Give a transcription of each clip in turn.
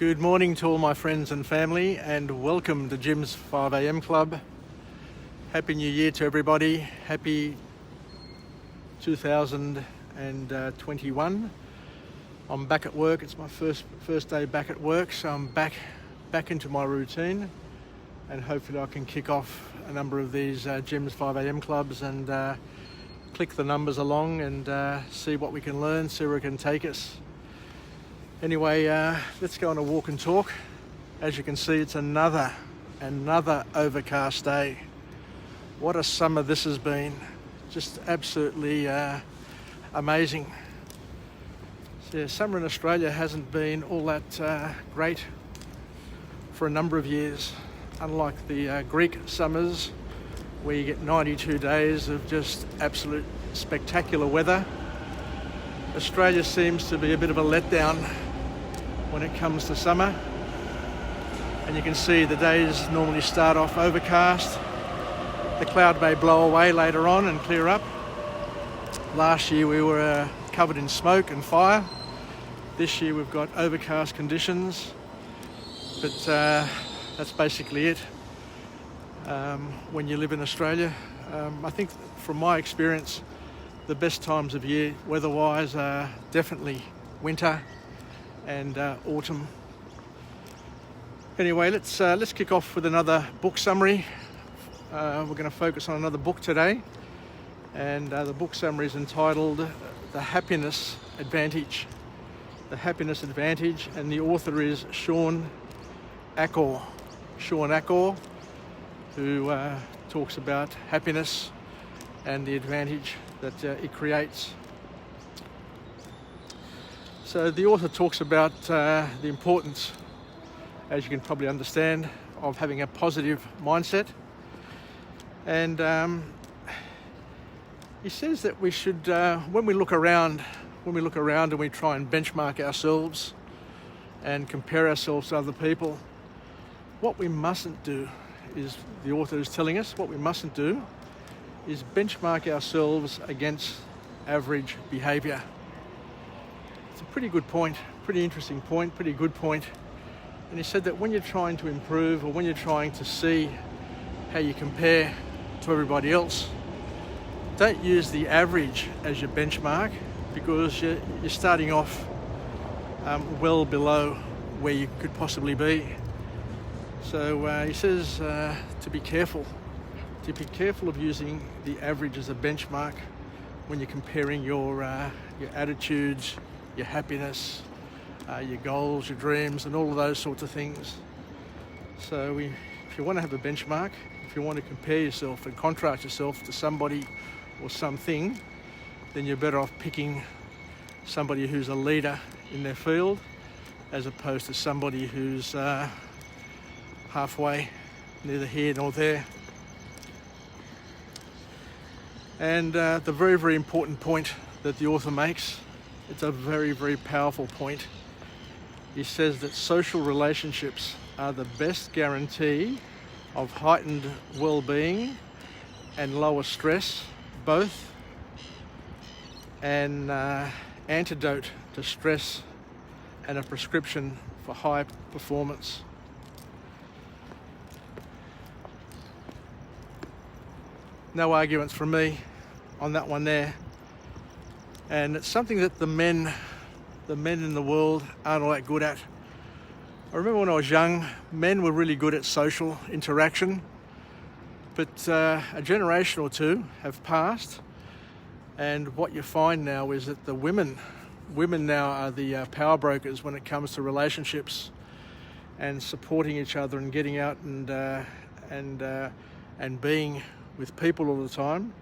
Good morning to all my friends and family, and welcome to Jim's 5am Club. Happy New Year to everybody. Happy 2021. I'm back at work. It's my first day back at work, so I'm back into my routine, and hopefully I can kick off a number of these Jim's 5am Clubs and click the numbers along and see what we can learn, see where it can take us. Anyway, let's go on a walk and talk. As you can see, it's another overcast day. What a summer this has been. Just absolutely amazing. So, yeah, summer in Australia hasn't been all that great for a number of years. Unlike the Greek summers, where you get 92 days of just absolute spectacular weather, Australia seems to be a bit of a letdown when it comes to summer. And you can see the days normally start off overcast. The cloud may blow away later on and clear up. Last year we were covered in smoke and fire. This year we've got overcast conditions, but that's basically it. When you live in Australia, I think from my experience, the best times of year weather-wise are definitely winter and autumn. Anyway, let's kick off with another book summary. We're going to focus on another book today, and the book summary is entitled The Happiness Advantage. The Happiness Advantage, and the author is Shawn Achor. Shawn Achor, who talks about happiness and the advantage that it creates. So the author talks about the importance, as you can probably understand, of having a positive mindset. And he says that we should, when we look around and we try and benchmark ourselves and compare ourselves to other people, what we mustn't do is, the author is telling us, what we mustn't do is benchmark ourselves against average behaviour. It's a pretty good point, pretty interesting point, pretty good point. And he said that when you're trying to improve, or when you're trying to see how you compare to everybody else, don't use the average as your benchmark, because you're starting off well below where you could possibly be. So he says to be careful of using the average as a benchmark when you're comparing your attitudes, your happiness, your goals, your dreams, and all of those sorts of things. So if you want to have a benchmark, if you want to compare yourself and contrast yourself to somebody or something, then you're better off picking somebody who's a leader in their field, as opposed to somebody who's halfway, neither here nor there. And the very, very important point that the author makes, it's a very, very powerful point. He says that social relationships are the best guarantee of heightened well-being and lower stress, both an antidote to stress and a prescription for high performance. No arguments from me on that one there. And it's something that the men in the world aren't all that good at. I remember when I was young, men were really good at social interaction, but a generation or two have passed, and what you find now is that the women now are the power brokers when it comes to relationships and supporting each other and getting out and being with people all the time.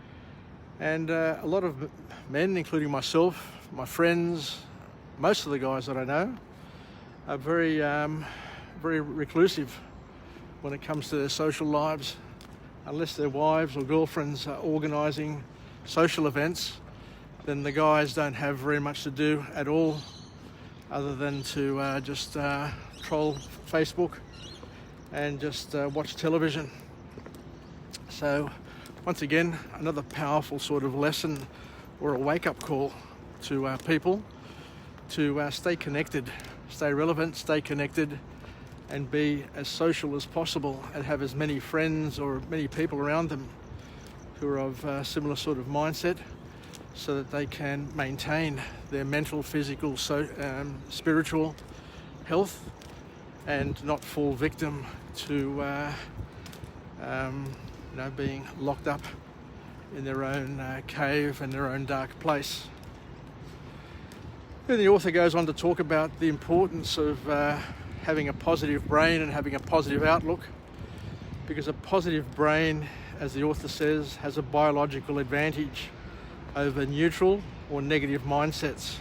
And a lot of men, including myself, my friends, most of the guys that I know, are very reclusive when it comes to their social lives. Unless their wives or girlfriends are organising social events, then the guys don't have very much to do at all, other than to just troll Facebook and just watch television. So once again, another powerful sort of lesson or a wake-up call to people to stay connected stay relevant, stay connected, and be as social as possible, and have as many friends or many people around them who are of a similar sort of mindset, so that they can maintain their mental, physical, spiritual health, and not fall victim to being locked up in their own cave and their own dark place. Then the author goes on to talk about the importance of having a positive brain and having a positive outlook, because a positive brain, as the author says, has a biological advantage over neutral or negative mindsets.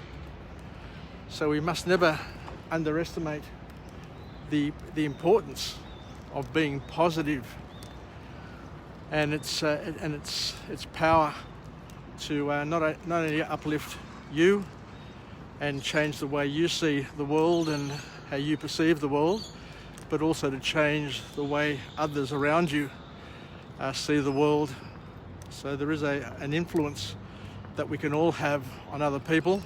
So we must never underestimate the importance of being positive, and its power to not only uplift you and change the way you see the world and how you perceive the world, but also to change the way others around you see the world. So there is an influence that we can all have on other people.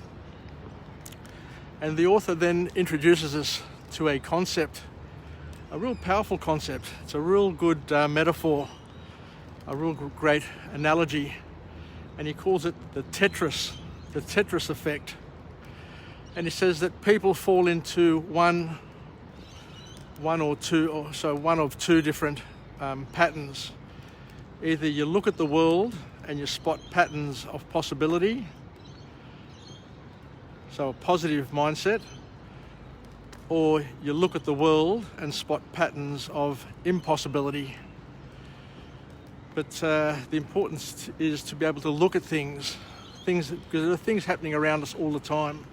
And the author then introduces us to a concept, a real powerful concept. It's a real good metaphor, a real great analogy, and he calls it the Tetris Effect. And he says that people fall into one of two different patterns. Either you look at the world and you spot patterns of possibility, so a positive mindset, or you look at the world and spot patterns of impossibility. But the importance is to be able to look at things, because there are things happening around us all the time,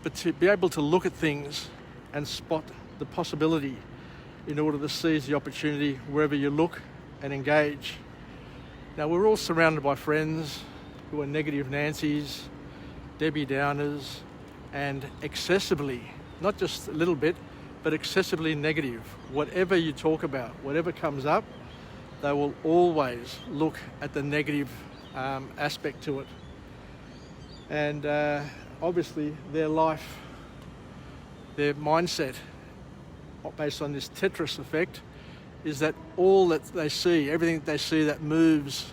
but to be able to look at things and spot the possibility in order to seize the opportunity wherever you look and engage. Now, we're all surrounded by friends who are negative Nancys, Debbie Downers, and excessively, not just a little bit, but excessively negative. Whatever you talk about, whatever comes up, they will always look at the negative aspect to it. And obviously their life, their mindset, based on this Tetris effect, is that all that they see, everything that they see that moves,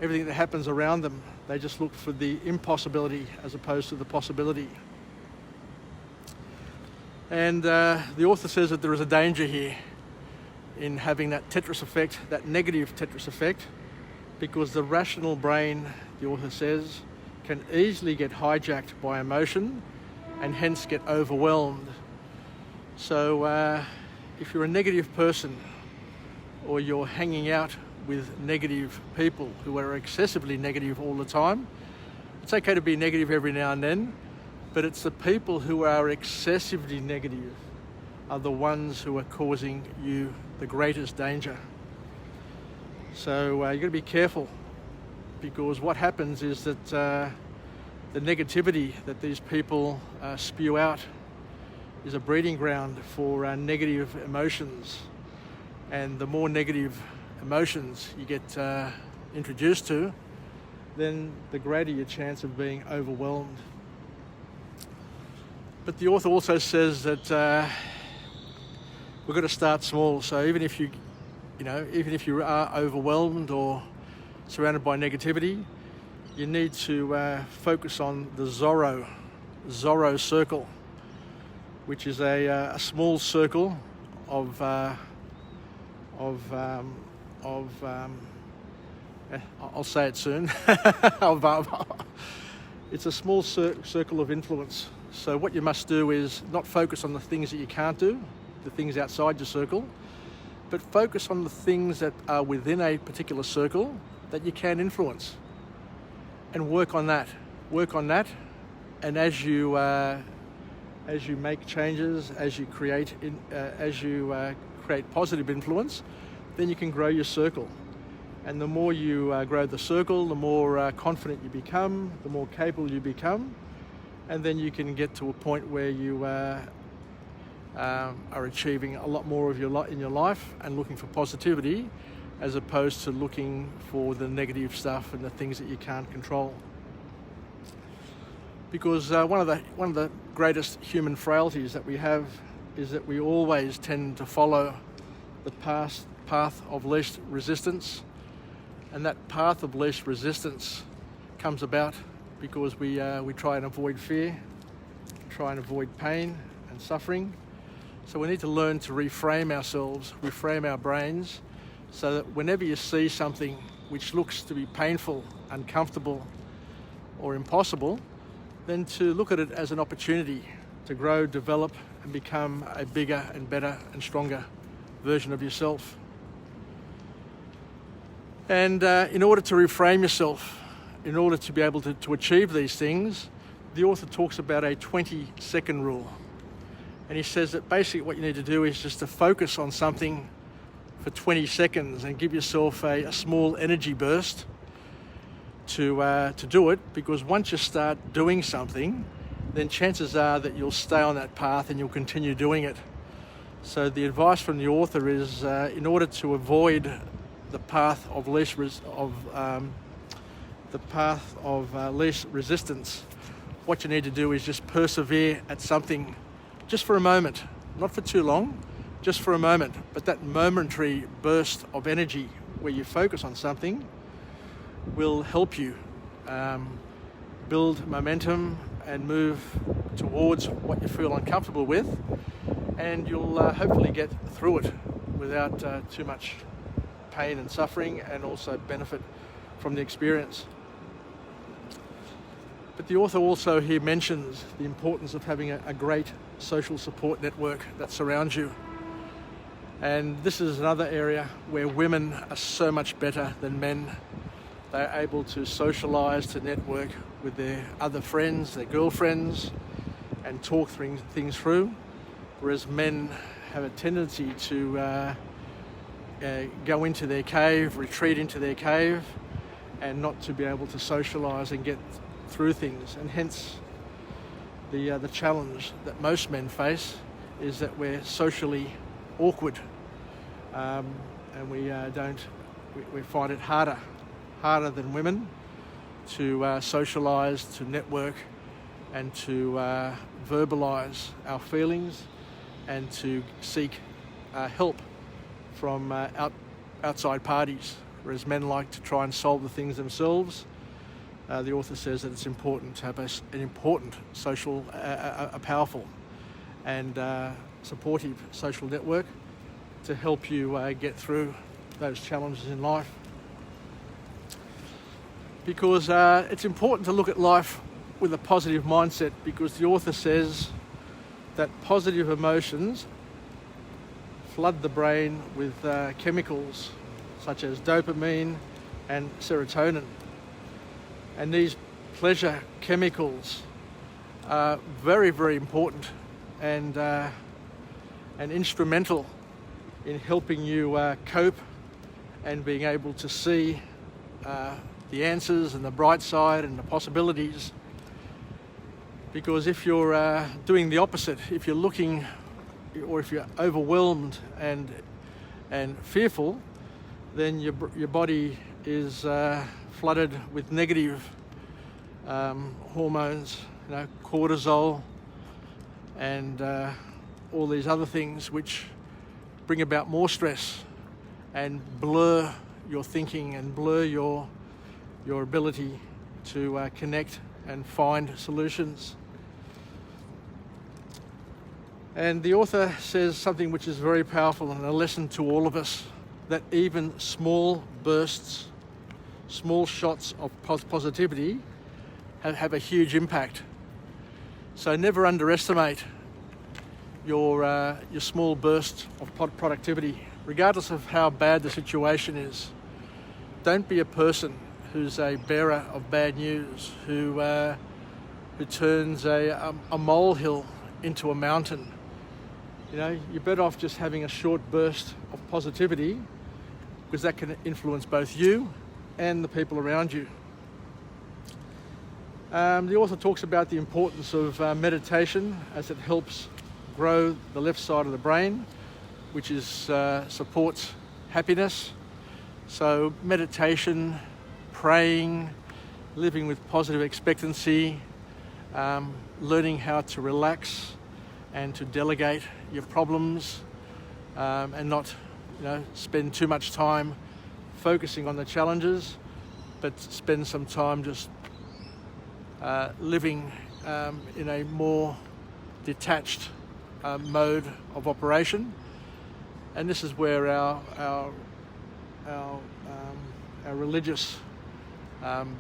everything that happens around them, they just look for the impossibility as opposed to the possibility. And the author says that there is a danger here in having that Tetris effect, that negative Tetris effect, because the rational brain, the author says, can easily get hijacked by emotion and hence get overwhelmed. So if you're a negative person, or you're hanging out with negative people who are excessively negative all the time, it's okay to be negative every now and then, but it's the people who are excessively negative are the ones who are causing you the greatest danger. So you've got to be careful, because what happens is that the negativity that these people spew out is a breeding ground for negative emotions. And the more negative emotions you get introduced to, then the greater your chance of being overwhelmed. But the author also says that we've got to start small. So even if you are overwhelmed or surrounded by negativity, you need to focus on the Zorro circle, which is a small circle of I'll say it soon. It's a small circle of influence. So what you must do is not focus on the things that you can't do, the things outside your circle, but focus on the things that are within a particular circle that you can influence, and work on that. And as you make changes, as you create positive influence, then you can grow your circle. And the more you grow the circle, the more confident you become, the more capable you become, and then you can get to a point where you are achieving a lot more of in your life and looking for positivity, as opposed to looking for the negative stuff and the things that you can't control. because one of the greatest human frailties that we have is that we always tend to follow the path of least resistance, and that path of least resistance comes about because we try and avoid fear, try and avoid pain and suffering. So we need to learn to reframe ourselves, reframe our brains, so that whenever you see something which looks to be painful, uncomfortable, or impossible, then to look at it as an opportunity to grow, develop, and become a bigger and better and stronger version of yourself. And in order to reframe yourself, in order to be able to achieve these things, the author talks about a 20-second rule. And he says that basically what you need to do is just to focus on something for 20 seconds and give yourself a small energy burst to do it, because once you start doing something, then chances are that you'll stay on that path and you'll continue doing it. So the advice from the author is, in order to avoid the path of least resistance, what you need to do is just persevere at something just for a moment, not for too long, just for a moment. But that momentary burst of energy where you focus on something will help you build momentum and move towards what you feel uncomfortable with, and you'll hopefully get through it without too much pain and suffering, and also benefit from the experience. But the author also here mentions the importance of having a great social support network that surrounds you. And this is another area where women are so much better than men. They're able to socialise, to network with their other friends, their girlfriends, and talk things through, whereas men have a tendency to go into their cave, retreat into their cave, and not to be able to socialise and get through things. And hence the challenge that most men face is that we're socially awkward, and we find it harder than women to socialise, to network, and to verbalise our feelings, and to seek help from outside parties, whereas men like to try and solve the things themselves. The author says that it's important to have an important social, a powerful and supportive social network to help you get through those challenges in life. Because it's important to look at life with a positive mindset, because the author says that positive emotions flood the brain with chemicals such as dopamine and serotonin. And these pleasure chemicals are very, very important and instrumental in helping you cope and being able to see the answers and the bright side and the possibilities. Because if you're doing the opposite, if you're looking, or if you're overwhelmed and fearful, then your body is flooded with negative hormones, cortisol, and all these other things which bring about more stress and blur your thinking and blur your ability to connect and find solutions. And the author says something which is very powerful and a lesson to all of us, that even small bursts, small shots of positivity have a huge impact. So never underestimate your small burst of productivity, regardless of how bad the situation is. Don't be a person who's a bearer of bad news, who turns a molehill into a mountain. You're better off just having a short burst of positivity, because that can influence both you and the people around you. The author talks about the importance of meditation, as it helps grow the left side of the brain, which supports happiness. So meditation, praying, living with positive expectancy, learning how to relax and to delegate your problems, and not, spend too much time focusing on the challenges, but spend some time just living in a more detached mode of operation. And this is where our religious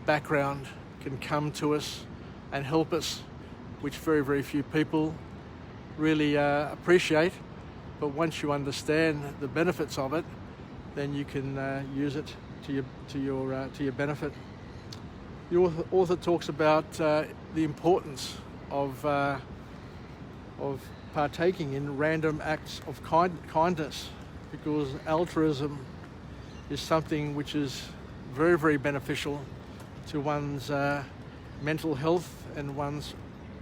background can come to us and help us, which very, very few people really appreciate. But once you understand the benefits of it, then you can use it to your benefit. The author talks about the importance of partaking in random acts of kindness, because altruism is something which is very, very beneficial to one's mental health and one's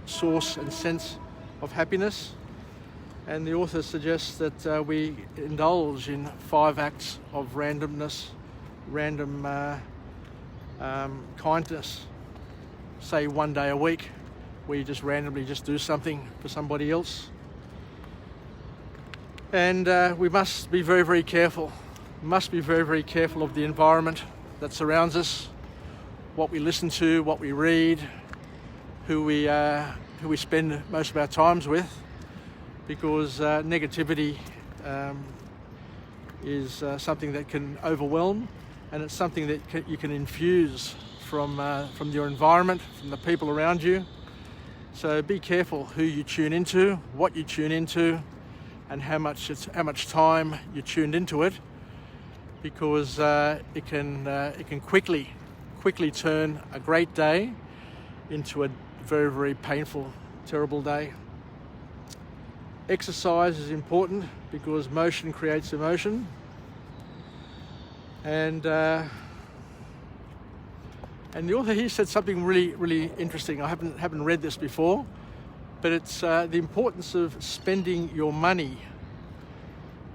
source and sense of happiness. And the author suggests that we indulge in 5 acts of randomness, random kindness, say 1 day a week, where you just randomly just do something for somebody else. And we must be very, very careful. Must be very, very careful of the environment that surrounds us, what we listen to, what we read, who we spend most of our times with, because negativity is something that can overwhelm, and it's something that you can infuse from your environment, from the people around you. So be careful who you tune into, what you tune into, and how much time you tuned into it, because it can quickly turn a great day into a very, very painful, terrible day. Exercise is important because motion creates emotion, and the author here said something really, really interesting. I haven't read this before, but it's the importance of spending your money,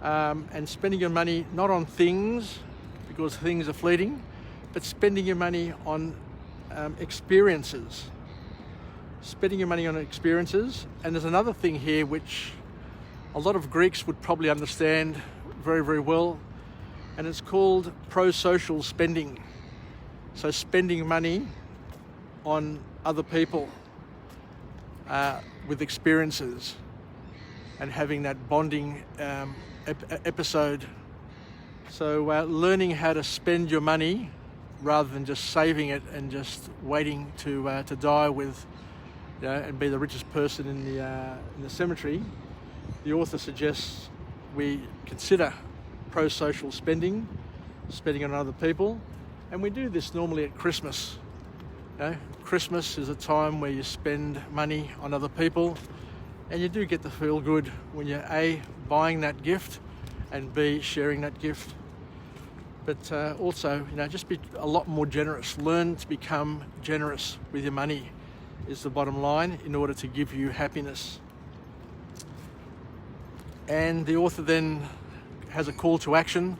and spending your money not on things, because things are fleeting, but spending your money on experiences. Spending your money on experiences. And there's another thing here which a lot of Greeks would probably understand very, very well, and it's called pro-social spending. So spending money on other people with experiences and having that bonding episode. So learning how to spend your money rather than just saving it and just waiting to die with, and be the richest person in the cemetery. The author suggests we consider pro-social spending on other people, and we do this normally at Christmas. Christmas is a time where you spend money on other people, and you do get the feel good when you're A, buying that gift, and B, sharing that gift. But also, just be a lot more generous. Learn to become generous with your money is the bottom line, in order to give you happiness. And the author then has a call to action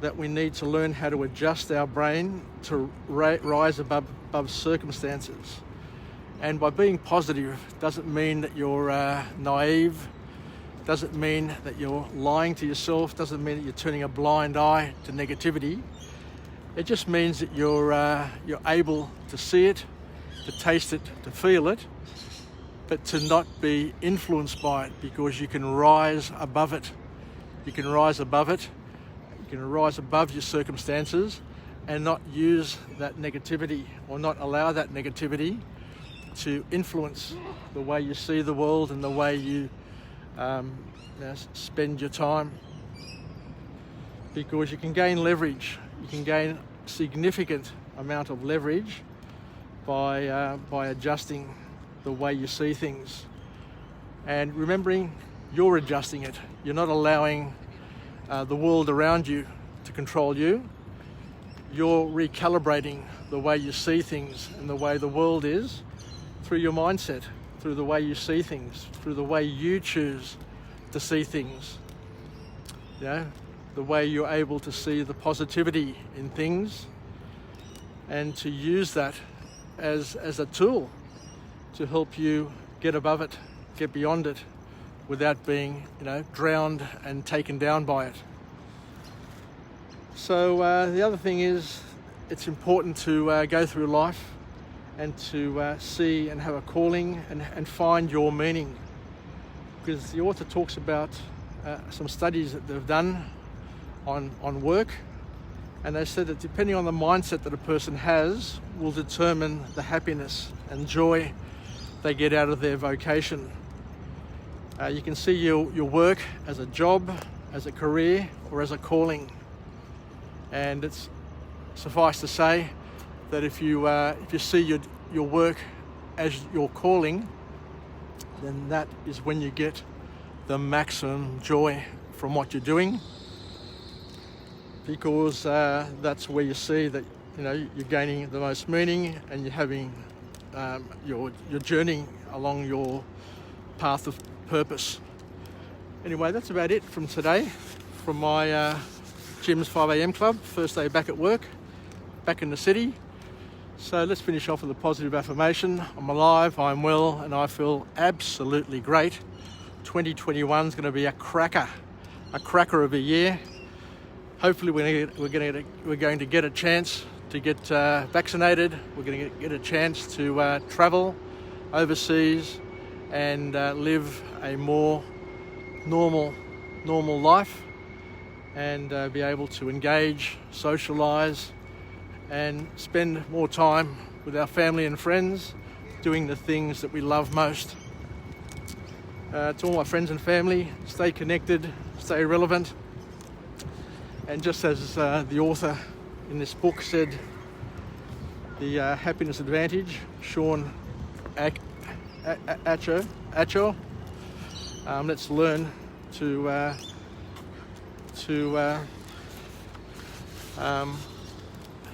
that we need to learn how to adjust our brain to rise above circumstances. And by being positive doesn't mean that you're naive, doesn't mean that you're lying to yourself, doesn't mean that you're turning a blind eye to negativity. It just means that you're able to see it, to taste it, to feel it, but to not be influenced by it, because you can rise above it. You can rise above it. You can rise above your circumstances and not use that negativity, or not allow that negativity to influence the way you see the world and the way you spend your time. Because you can gain leverage. You can gain significant amount of leverage by adjusting the way you see things, and remembering you're adjusting it. You're not allowing the world around you to control you. You're recalibrating the way you see things and the way the world is through your mindset, through the way you see things, through the way you choose to see things. The way you're able to see the positivity in things and to use that as a tool to help you get above it, get beyond it, without being, drowned and taken down by it. So the other thing is, it's important to go through life and to see and have a calling and find your meaning. Because the author talks about some studies that they've done on work, and they said that depending on the mindset that a person has will determine the happiness and joy they get out of their vocation. You can see your work as a job, as a career, or as a calling. And it's suffice to say that if you see your work as your calling, then that is when you get the maximum joy from what you're doing, because that's where you see that you're gaining the most meaning, and you're having your journey along your path of purpose. Anyway, that's about it from today, from my Jim's 5am club, first day back at work, back in the city. So let's finish off with a positive affirmation. I'm alive, I'm well, and I feel absolutely great. 2021 is going to be a cracker of a year. Hopefully we're going to get a chance to get vaccinated. We're going to get a chance to travel overseas and live a more normal life, and be able to engage, socialise, and spend more time with our family and friends doing the things that we love most. To all my friends and family, stay connected, stay relevant, and just as the author in this book said, the happiness advantage, Shawn Achor, let's learn to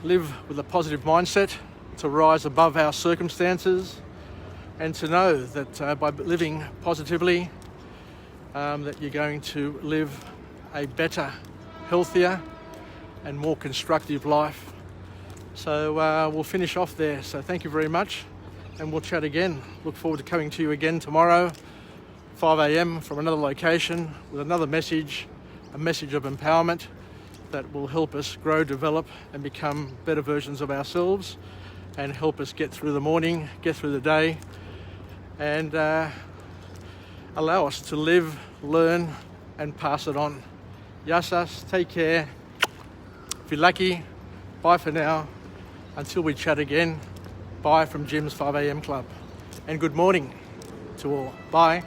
live with a positive mindset, to rise above our circumstances, and to know that by living positively, that you're going to live a better, healthier, and more constructive life. So we'll finish off there. So thank you very much, and we'll chat again. Look forward to coming to you again tomorrow, 5am, from another location with another message, a message of empowerment that will help us grow, develop, and become better versions of ourselves, and help us get through the morning, get through the day, and allow us to live, learn, and pass it on. Yasas, take care. If you're lucky, bye for now. Until we chat again, bye from Jim's 5am Club. And good morning to all. Bye.